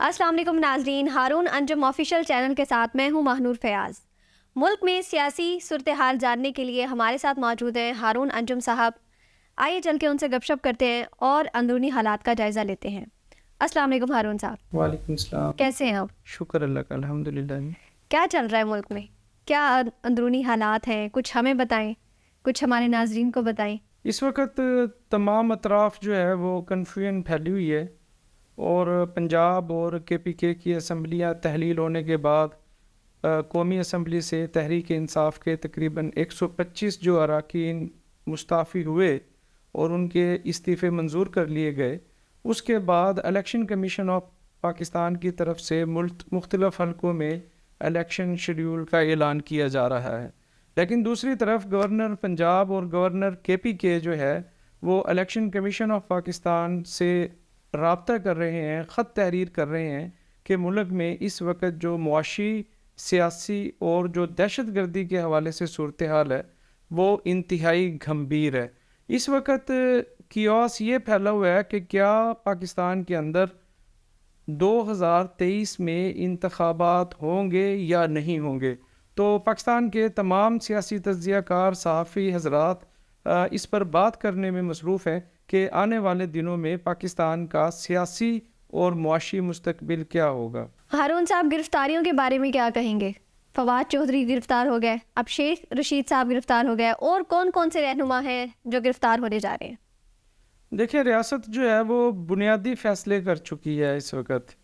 السلام علیکم ناظرین، ہارون انجم آفیشیل چینل کے ساتھ میں ہوں ماہنور فیاض۔ ملک میں سیاسی صورتحال جاننے کے لیے ہمارے ساتھ موجود ہیں ہارون انجم صاحب۔ آئیے چل کے ان سے گپ شپ کرتے ہیں اور اندرونی حالات کا جائزہ لیتے ہیں۔ السلام علیکم ہارون صاحب۔ وعلیکم السلام۔ کیسے ہیں آپ؟ شکر اللہ کا، الحمدللہ۔ کیا چل رہا ہے ملک میں؟ کیا اندرونی حالات ہیں؟ کچھ ہمیں بتائیں، کچھ ہمارے ناظرین کو بتائیں۔ اس وقت تمام اطراف جو ہے وہ کنفیوژن پھیلی ہوئی ہے، اور پنجاب اور KPK کی اسمبلیاں تحلیل ہونے کے بعد قومی اسمبلی سے تحریک انصاف کے تقریباً 125 جو اراکین مستعفی ہوئے اور ان کے استعفے منظور کر لیے گئے، اس کے بعد الیکشن کمیشن آف پاکستان کی طرف سے مختلف حلقوں میں الیکشن شیڈیول کا اعلان کیا جا رہا ہے۔ لیکن دوسری طرف گورنر پنجاب اور گورنر KPK جو ہے وہ الیکشن کمیشن آف پاکستان سے رابطہ کر رہے ہیں، خط تحریر کر رہے ہیں کہ ملک میں اس وقت جو معاشی، سیاسی اور جو دہشت گردی کے حوالے سے صورتحال ہے وہ انتہائی گھمبیر ہے۔ اس وقت کیوس یہ پھیلا ہوا ہے کہ کیا پاکستان کے اندر 2023 میں انتخابات ہوں گے یا نہیں ہوں گے۔ تو پاکستان کے تمام سیاسی تجزیہ کار، صحافی حضرات اس پر بات کرنے میں مصروف ہیں کہ آنے والے دنوں میں پاکستان کا سیاسی اور معاشی مستقبل کیا ہوگا۔ ہارون صاحب، گرفتاریوں کے بارے میں کیا کہیں گے؟ فواد چودھری گرفتار ہو گئے، اب شیخ رشید صاحب گرفتار ہو گئے، اور کون کون سے رہنما ہیں جو گرفتار ہونے جا رہے ہیں؟ دیکھیں، ریاست جو ہے وہ بنیادی فیصلے کر چکی ہے۔ اس وقت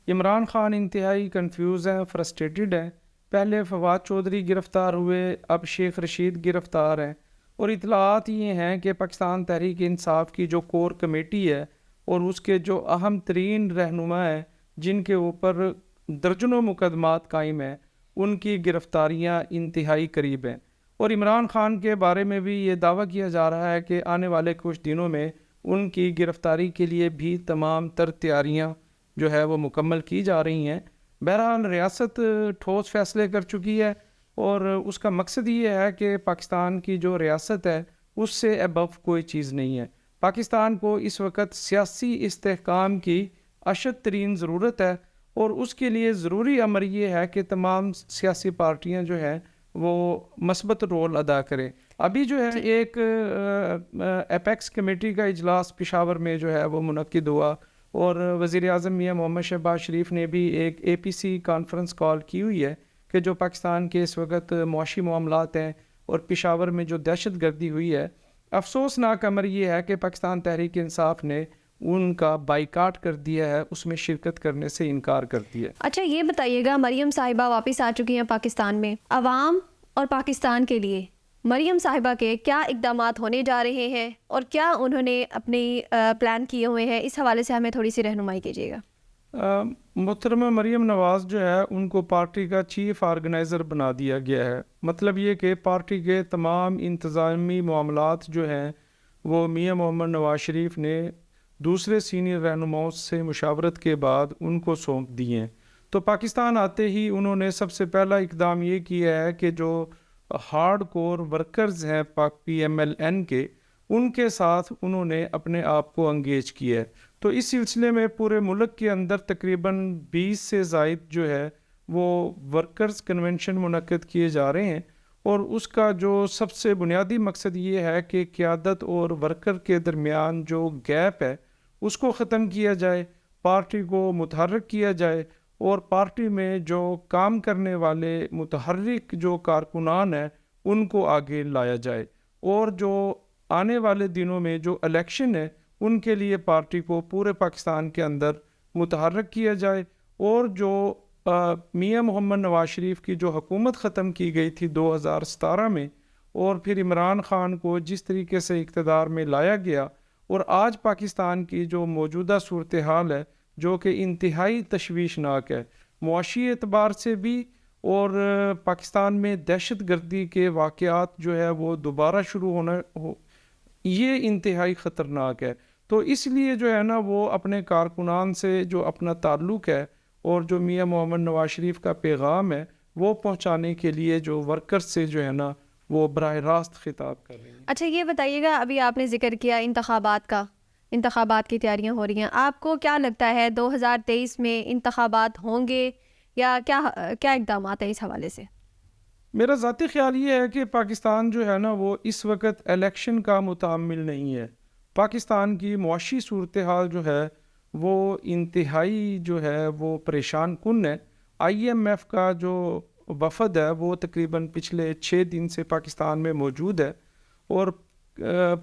عمران خان انتہائی کنفیوز ہیں، فرسٹریٹڈ ہیں۔ پہلے فواد چودھری گرفتار ہوئے، اب شیخ رشید گرفتار ہیں، اور اطلاعات یہ ہیں کہ پاکستان تحریک انصاف کی جو کور کمیٹی ہے اور اس کے جو اہم ترین رہنما ہیں جن کے اوپر درجنوں مقدمات قائم ہیں، ان کی گرفتاریاں انتہائی قریب ہیں۔ اور عمران خان کے بارے میں بھی یہ دعویٰ کیا جا رہا ہے کہ آنے والے کچھ دنوں میں ان کی گرفتاری کے لیے بھی تمام تر تیاریاں جو ہے وہ مکمل کی جا رہی ہیں۔ بہرحال ریاست ٹھوس فیصلے کر چکی ہے، اور اس کا مقصد یہ ہے کہ پاکستان کی جو ریاست ہے اس سے ابو کوئی چیز نہیں ہے۔ پاکستان کو اس وقت سیاسی استحکام کی اشد ترین ضرورت ہے، اور اس کے لیے ضروری امر یہ ہے کہ تمام سیاسی پارٹیاں جو ہیں وہ مثبت رول ادا کریں۔ ابھی جو ہے ایک ایپیکس کمیٹی کا اجلاس پشاور میں جو ہے وہ منعقد ہوا، اور وزیر اعظم میاں محمد شہباز شریف نے بھی ایک APC کانفرنس کال کی ہوئی ہے کہ جو پاکستان کے اس وقت معاشی معاملات ہیں اور پشاور میں جو دہشت گردی ہوئی ہے، افسوسناک امر یہ ہے کہ پاکستان تحریک انصاف نے ان کا بائیکاٹ کر دیا ہے، اس میں شرکت کرنے سے انکار کر دیا۔ اچھا، یہ بتائیے گا، مریم صاحبہ واپس آ چکی ہیں پاکستان میں، عوام اور پاکستان کے لیے مریم صاحبہ کے کیا اقدامات ہونے جا رہے ہیں اور کیا انہوں نے اپنی پلان کیے ہوئے ہیں؟ اس حوالے سے ہمیں تھوڑی سی رہنمائی کیجیے گا۔ محترمہ مریم نواز جو ہے ان کو پارٹی کا چیف آرگنائزر بنا دیا گیا ہے۔ مطلب یہ کہ پارٹی کے تمام انتظامی معاملات جو ہیں وہ میاں محمد نواز شریف نے دوسرے سینئر رہنماؤں سے مشاورت کے بعد ان کو سونپ دیے ہیں۔ تو پاکستان آتے ہی انہوں نے سب سے پہلا اقدام یہ کیا ہے کہ جو ہارڈ کور ورکرز ہیں PMLN کے، ان کے ساتھ انہوں نے اپنے آپ کو انگیج کیا ہے۔ تو اس سلسلے میں پورے ملک کے اندر تقریباً 20 سے زائد جو ہے وہ ورکرز کنونشن منعقد کیے جا رہے ہیں، اور اس کا جو سب سے بنیادی مقصد یہ ہے کہ قیادت اور ورکر کے درمیان جو گیپ ہے اس کو ختم کیا جائے، پارٹی کو متحرک کیا جائے، اور پارٹی میں جو کام کرنے والے متحرک جو کارکنان ہیں ان کو آگے لایا جائے، اور جو آنے والے دنوں میں جو الیکشن ہے ان کے لیے پارٹی کو پورے پاکستان کے اندر متحرک کیا جائے، اور جو میاں محمد نواز شریف کی جو حکومت ختم کی گئی تھی 2017 میں، اور پھر عمران خان کو جس طریقے سے اقتدار میں لایا گیا، اور آج پاکستان کی جو موجودہ صورتحال ہے جو کہ انتہائی تشویشناک ہے معاشی اعتبار سے بھی، اور پاکستان میں دہشت گردی کے واقعات جو ہے وہ دوبارہ شروع یہ انتہائی خطرناک ہے۔ تو اس لیے جو ہے نا وہ اپنے کارکنان سے جو اپنا تعلق ہے اور جو میاں محمد نواز شریف کا پیغام ہے وہ پہنچانے کے لیے جو ورکر سے جو ہے نا وہ براہ راست خطاب کر رہے ہیں۔ اچھا، یہ بتائیے گا، ابھی آپ نے ذکر کیا انتخابات کا، انتخابات کی تیاریاں ہو رہی ہیں. آپ کو کیا لگتا ہے 2023 میں انتخابات ہوں گے یا کیا اقدامات ہیں اس حوالے سے؟ میرا ذاتی خیال یہ ہے کہ پاکستان جو ہے نا وہ اس وقت الیکشن کا متعامل نہیں ہے. پاکستان کی معاشی صورتحال جو ہے وہ انتہائی جو ہے وہ پریشان کن ہے. IMF کا جو وفد ہے وہ تقریباً پچھلے 6 دن سے پاکستان میں موجود ہے، اور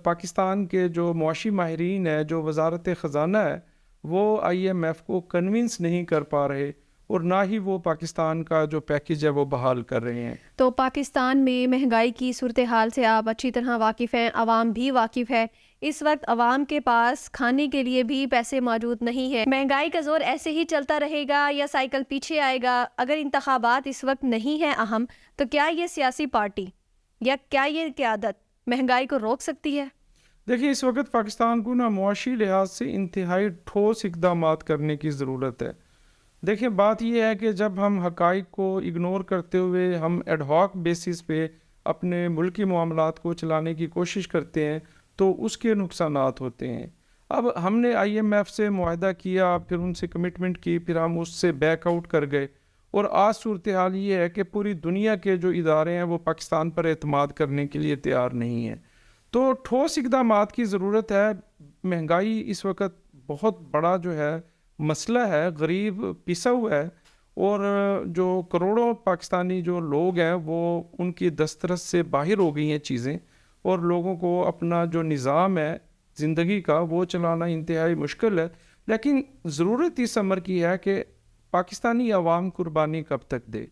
پاکستان کے جو معاشی ماہرین ہیں، جو وزارت خزانہ ہے، وہ IMF کو کنونس نہیں کر پا رہے، اور نہ ہی وہ پاکستان کا جو پیکج ہے وہ بحال کر رہے ہیں. تو پاکستان میں مہنگائی کی صورتحال سے آپ اچھی طرح واقف ہیں، عوام بھی واقف ہے. اس وقت عوام کے پاس کھانے کے لیے بھی پیسے موجود نہیں ہے. مہنگائی کا زور ایسے ہی چلتا رہے گا یا سائیکل پیچھے آئے گا؟ اگر انتخابات اس وقت نہیں ہے اہم، تو کیا یہ سیاسی پارٹی یا کیا یہ قیادت مہنگائی کو روک سکتی ہے؟ دیکھیے، اس وقت پاکستان کو نا معاشی لحاظ سے انتہائی ٹھوس اقدامات کرنے کی ضرورت ہے. دیکھیں، بات یہ ہے کہ جب ہم حقائق کو اگنور کرتے ہوئے ہم ایڈ ہاک بیسس پہ اپنے ملکی معاملات کو چلانے کی کوشش کرتے ہیں تو اس کے نقصانات ہوتے ہیں. اب ہم نے IMF سے معاہدہ کیا، پھر ان سے کمٹمنٹ کی، پھر ہم اس سے بیک آؤٹ کر گئے، اور آج صورتحال یہ ہے کہ پوری دنیا کے جو ادارے ہیں وہ پاکستان پر اعتماد کرنے کے لیے تیار نہیں ہیں. تو ٹھوس اقدامات کی ضرورت ہے. مہنگائی اس وقت بہت بڑا جو ہے مسئلہ ہے، غریب پسا ہوا ہے، اور جو کروڑوں پاکستانی جو لوگ ہیں وہ ان کی دسترس سے باہر ہو گئی ہیں چیزیں، اور لوگوں کو اپنا جو نظام ہے زندگی کا وہ چلانا انتہائی مشکل ہے. لیکن ضرورت اس امر کی ہے کہ پاکستانی عوام قربانی کب تک دے.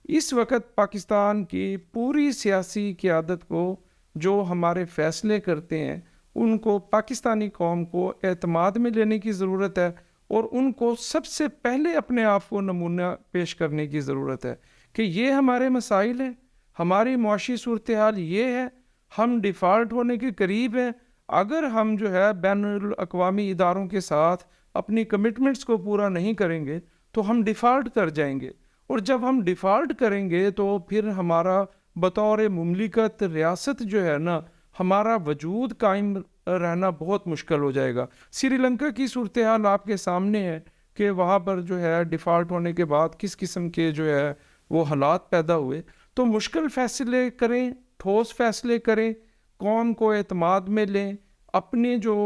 اس وقت پاکستان کی پوری سیاسی قیادت کو، جو ہمارے فیصلے کرتے ہیں، ان کو پاکستانی قوم کو اعتماد میں لینے کی ضرورت ہے، اور ان کو سب سے پہلے اپنے آپ کو نمونہ پیش کرنے کی ضرورت ہے کہ یہ ہمارے مسائل ہیں، ہماری معاشی صورتحال یہ ہے، ہم ڈیفالٹ ہونے کے قریب ہیں. اگر ہم جو ہے بین الاقوامی اداروں کے ساتھ اپنی کمٹمنٹس کو پورا نہیں کریں گے تو ہم ڈیفالٹ کر جائیں گے، اور جب ہم ڈیفالٹ کریں گے تو پھر ہمارا بطور مملکت ریاست جو ہے نا، ہمارا وجود قائم رہنا بہت مشکل ہو جائے گا. سری لنکا کی صورتحال آپ کے سامنے ہے کہ وہاں پر جو ہے ڈیفالٹ ہونے کے بعد کس قسم کے جو ہے وہ حالات پیدا ہوئے. تو مشکل فیصلے کریں، ٹھوس فیصلے کریں، قوم کو اعتماد میں لیں، اپنے جو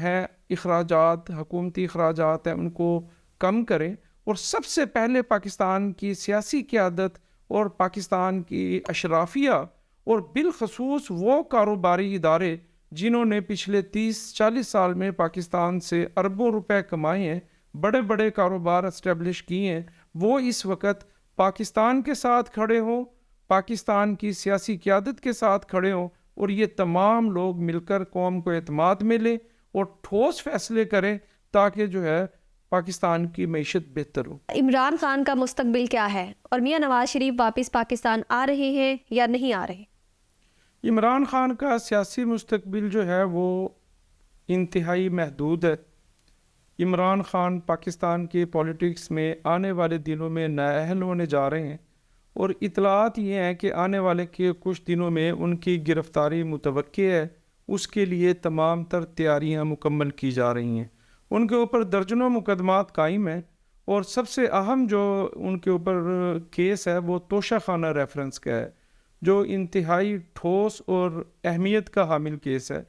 ہیں اخراجات، حکومتی اخراجات ہیں، ان کو کم کریں، اور سب سے پہلے پاکستان کی سیاسی قیادت اور پاکستان کی اشرافیہ، اور بالخصوص وہ کاروباری ادارے جنہوں نے پچھلے 30-40 سال میں پاکستان سے اربوں روپے کمائے ہیں، بڑے بڑے کاروبار اسٹیبلش کیے ہیں، وہ اس وقت پاکستان کے ساتھ کھڑے ہوں، پاکستان کی سیاسی قیادت کے ساتھ کھڑے ہوں، اور یہ تمام لوگ مل کر قوم کو اعتماد میں لیں اور ٹھوس فیصلے کریں تاکہ جو ہے پاکستان کی معیشت بہتر ہو. عمران خان کا مستقبل کیا ہے، اور میاں نواز شریف واپس پاکستان آ رہے ہیں یا نہیں آ رہے؟ عمران خان کا سیاسی مستقبل جو ہے وہ انتہائی محدود ہے. عمران خان پاکستان کی پولیٹکس میں آنے والے دنوں میں نااہل ہونے جا رہے ہیں، اور اطلاعات یہ ہیں کہ آنے والے کے کچھ دنوں میں ان کی گرفتاری متوقع ہے. اس کے لیے تمام تر تیاریاں مکمل کی جا رہی ہیں. ان کے اوپر درجنوں مقدمات قائم ہیں، اور سب سے اہم جو ان کے اوپر کیس ہے وہ توشہ خانہ ریفرنس کا ہے، جو انتہائی ٹھوس اور اہمیت کا حامل کیس ہے.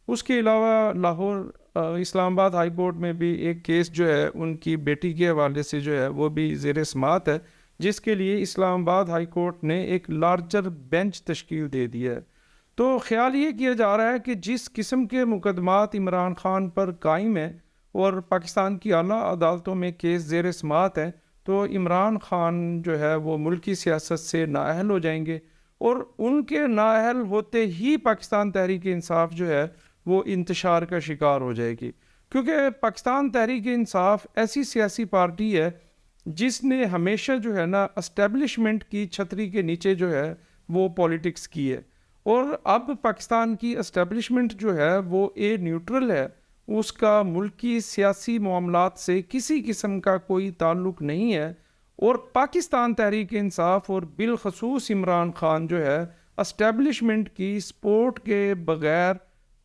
اس کے علاوہ لاہور اسلام آباد ہائی کورٹ میں بھی ایک کیس جو ہے ان کی بیٹی کے حوالے سے جو ہے وہ بھی زیر سماعت ہے، جس کے لیے اسلام آباد ہائی کورٹ نے ایک لارجر بینچ تشکیل دے دیا ہے. تو خیال یہ کیا جا رہا ہے کہ جس قسم کے مقدمات عمران خان پر قائم ہیں اور پاکستان کی اعلیٰ عدالتوں میں کیس زیر سماعت ہیں، تو عمران خان جو ہے وہ ملکی سیاست سے نااہل ہو جائیں گے، اور ان کے نااہل ہوتے ہی پاکستان تحریک انصاف جو ہے وہ انتشار کا شکار ہو جائے گی. کیونکہ پاکستان تحریک انصاف ایسی سیاسی پارٹی ہے جس نے ہمیشہ جو ہے نا اسٹیبلشمنٹ کی چھتری کے نیچے جو ہے وہ پولیٹکس کی ہے، اور اب پاکستان کی اسٹیبلشمنٹ جو ہے وہ نیوٹرل ہے، اس کا ملکی سیاسی معاملات سے کسی قسم کا کوئی تعلق نہیں ہے. اور پاکستان تحریک انصاف اور بالخصوص عمران خان جو ہے اسٹیبلشمنٹ کی سپورٹ کے بغیر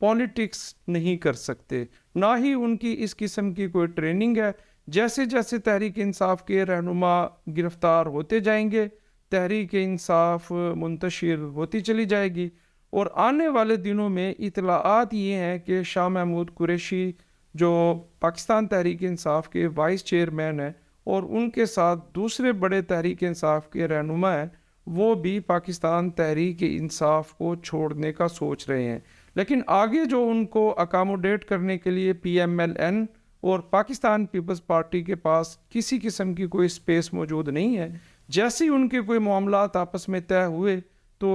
پالیٹکس نہیں کر سکتے، نہ ہی ان کی اس قسم کی کوئی ٹریننگ ہے۔ جیسے جیسے تحریک انصاف کے رہنما گرفتار ہوتے جائیں گے، تحریک انصاف منتشر ہوتی چلی جائے گی، اور آنے والے دنوں میں اطلاعات یہ ہیں کہ شاہ محمود قریشی جو پاکستان تحریک انصاف کے وائس چیئرمین ہیں اور ان کے ساتھ دوسرے بڑے تحریک انصاف کے رہنما ہیں، وہ بھی پاکستان تحریک انصاف کو چھوڑنے کا سوچ رہے ہیں۔ لیکن آگے جو ان کو اکاموڈیٹ کرنے کے لیے پی ایم ایل این اور پاکستان پیپلز پارٹی کے پاس کسی قسم کی کوئی سپیس موجود نہیں ہے۔ جیسے ہی ان کے کوئی معاملات آپس میں طے ہوئے تو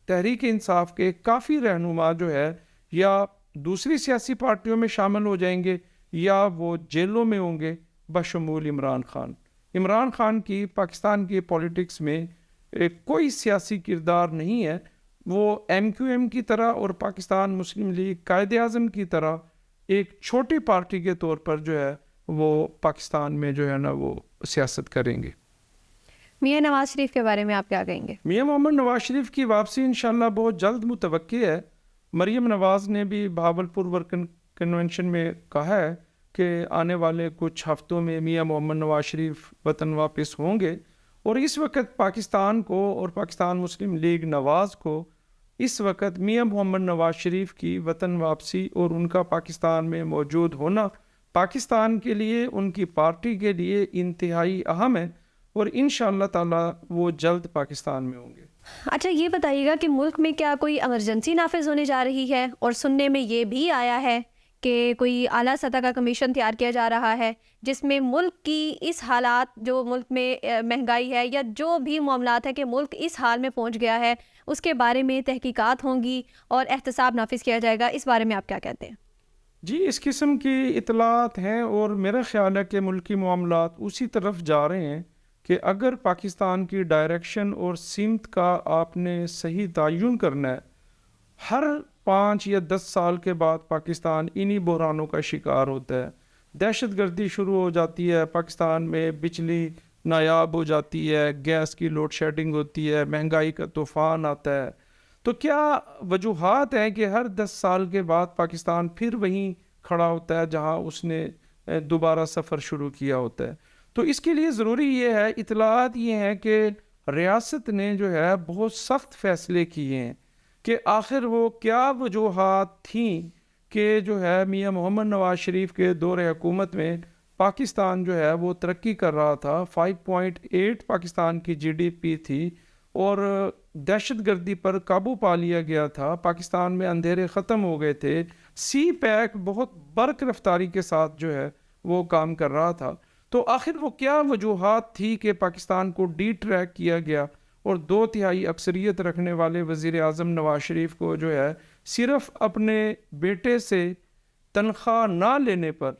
تحریک انصاف کے کافی رہنما جو ہے یا دوسری سیاسی پارٹیوں میں شامل ہو جائیں گے یا وہ جیلوں میں ہوں گے، بشمول عمران خان۔ عمران خان کی پاکستان کی پولیٹکس میں کوئی سیاسی کردار نہیں ہے، وہ ایم کیو ایم کی طرح اور پاکستان مسلم لیگ قائد اعظم کی طرح ایک چھوٹی پارٹی کے طور پر جو ہے وہ پاکستان میں جو ہے نا وہ سیاست کریں گے۔ میاں نواز شریف کے بارے میں آپ کیا کہیں گے؟ میاں محمد نواز شریف کی واپسی انشاءاللہ بہت جلد متوقع ہے۔ مریم نواز نے بھی بہاولپور ورکن کنونشن میں کہا ہے کہ آنے والے کچھ ہفتوں میں میاں محمد نواز شریف وطن واپس ہوں گے، اور اس وقت پاکستان کو اور پاکستان مسلم لیگ نواز کو اس وقت میاں محمد نواز شریف کی وطن واپسی اور ان کا پاکستان میں موجود ہونا پاکستان کے لیے، ان کی پارٹی کے لیے انتہائی اہم ہے، اور انشاءاللہ تعالی وہ جلد پاکستان میں ہوں گے۔ اچھا یہ بتائیے گا کہ ملک میں کیا کوئی ایمرجنسی نافذ ہونے جا رہی ہے؟ اور سننے میں یہ بھی آیا ہے کہ کوئی اعلیٰ سطح کا کمیشن تیار کیا جا رہا ہے جس میں ملک کی اس حالات، جو ملک میں مہنگائی ہے یا جو بھی معاملات ہیں کہ ملک اس حال میں پہنچ گیا ہے، اس کے بارے میں تحقیقات ہوں گی اور احتساب نافذ کیا جائے گا۔ اس بارے میں آپ کیا کہتے ہیں؟ جی اس قسم کی اطلاعات ہیں، اور میرا خیال ہے کہ ملکی معاملات اسی طرف جا رہے ہیں کہ اگر پاکستان کی ڈائریکشن اور سمت کا آپ نے صحیح تعین کرنا ہے، ہر 5 یا 10 سال کے بعد پاکستان انہی بحرانوں کا شکار ہوتا ہے۔ دہشت گردی شروع ہو جاتی ہے، پاکستان میں بجلی نایاب ہو جاتی ہے، گیس کی لوڈ شیڈنگ ہوتی ہے، مہنگائی کا طوفان آتا ہے۔ تو کیا وجوہات ہیں کہ ہر 10 سال کے بعد پاکستان پھر وہیں کھڑا ہوتا ہے جہاں اس نے دوبارہ سفر شروع کیا ہوتا ہے؟ تو اس کے لیے ضروری یہ ہے، اطلاعات یہ ہیں کہ ریاست نے جو ہے بہت سخت فیصلے کیے ہیں کہ آخر وہ کیا وجوہات تھیں کہ جو ہے میاں محمد نواز شریف کے دور حکومت میں پاکستان جو ہے وہ ترقی کر رہا تھا، 5.8 پاکستان کی جی ڈی پی تھی، اور دہشت گردی پر قابو پا لیا گیا تھا، پاکستان میں اندھیرے ختم ہو گئے تھے، سی پیک بہت برق رفتاری کے ساتھ جو ہے وہ کام کر رہا تھا۔ تو آخر وہ کیا وجوہات تھی کہ پاکستان کو ڈی ٹریک کیا گیا اور 2/3 اکثریت رکھنے والے وزیر اعظم نواز شریف کو جو ہے صرف اپنے بیٹے سے تنخواہ نہ لینے پر،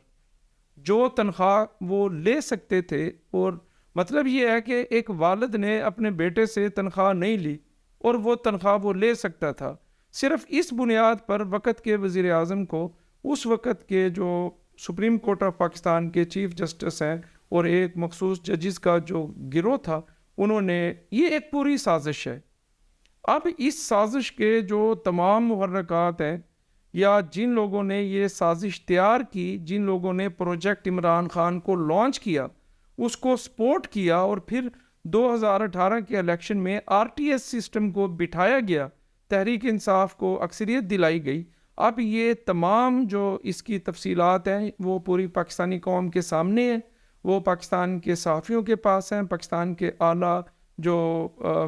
جو تنخواہ وہ لے سکتے تھے، اور مطلب یہ ہے کہ ایک والد نے اپنے بیٹے سے تنخواہ نہیں لی اور وہ تنخواہ وہ لے سکتا تھا، صرف اس بنیاد پر وقت کے وزیر اعظم کو اس وقت کے جو سپریم کورٹ آف پاکستان کے چیف جسٹس ہیں اور ایک مخصوص ججز کا جو گروہ تھا، انہوں نے، یہ ایک پوری سازش ہے۔ اب اس سازش کے جو تمام محرکات ہیں، یا جن لوگوں نے یہ سازش تیار کی، جن لوگوں نے پروجیکٹ عمران خان کو لانچ کیا، اس کو سپورٹ کیا، اور پھر 2018 کے الیکشن میں آر ٹی ایس سسٹم کو بٹھایا گیا، تحریک انصاف کو اکثریت دلائی گئی۔ اب یہ تمام جو اس کی تفصیلات ہیں وہ پوری پاکستانی قوم کے سامنے ہیں، وہ پاکستان کے صحافیوں کے پاس ہیں، پاکستان کے اعلیٰ جو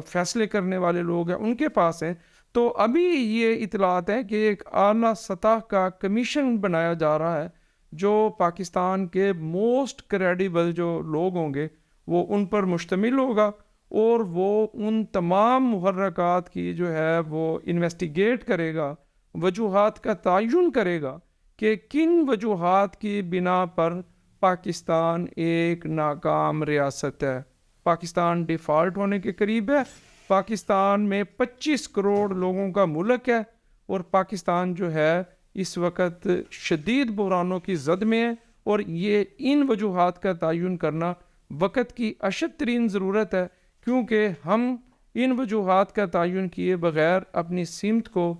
فیصلے کرنے والے لوگ ہیں ان کے پاس ہیں۔ تو ابھی یہ اطلاعات ہیں کہ ایک اعلیٰ سطح کا کمیشن بنایا جا رہا ہے جو پاکستان کے موسٹ کریڈیبل جو لوگ ہوں گے وہ ان پر مشتمل ہوگا، اور وہ ان تمام محرکات کی جو ہے وہ انویسٹیگیٹ کرے گا، وجوہات کا تعین کرے گا کہ کن وجوہات کی بنا پر پاکستان ایک ناکام ریاست ہے، پاکستان ڈیفالٹ ہونے کے قریب ہے، پاکستان میں 25 کروڑ لوگوں کا ملک ہے، اور پاکستان جو ہے اس وقت شدید بحرانوں کی زد میں ہے، اور یہ ان وجوہات کا تعین کرنا وقت کی اشد ترین ضرورت ہے، کیونکہ ہم ان وجوہات کا تعین کیے بغیر اپنی سمت کو،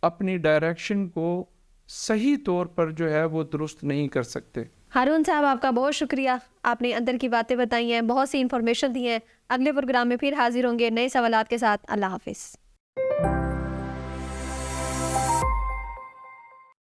اپنی ڈائریکشن کو صحیح طور پر جو ہے وہ درست نہیں کر سکتے۔ ہارون صاحب آپ کا بہت شکریہ، آپ نے اندر کی باتیں بتائی ہیں، بہت سی انفارمیشن دی ہیں۔ اگلے پروگرام میں پھر حاضر ہوں گے نئے سوالات کے ساتھ۔ اللہ حافظ۔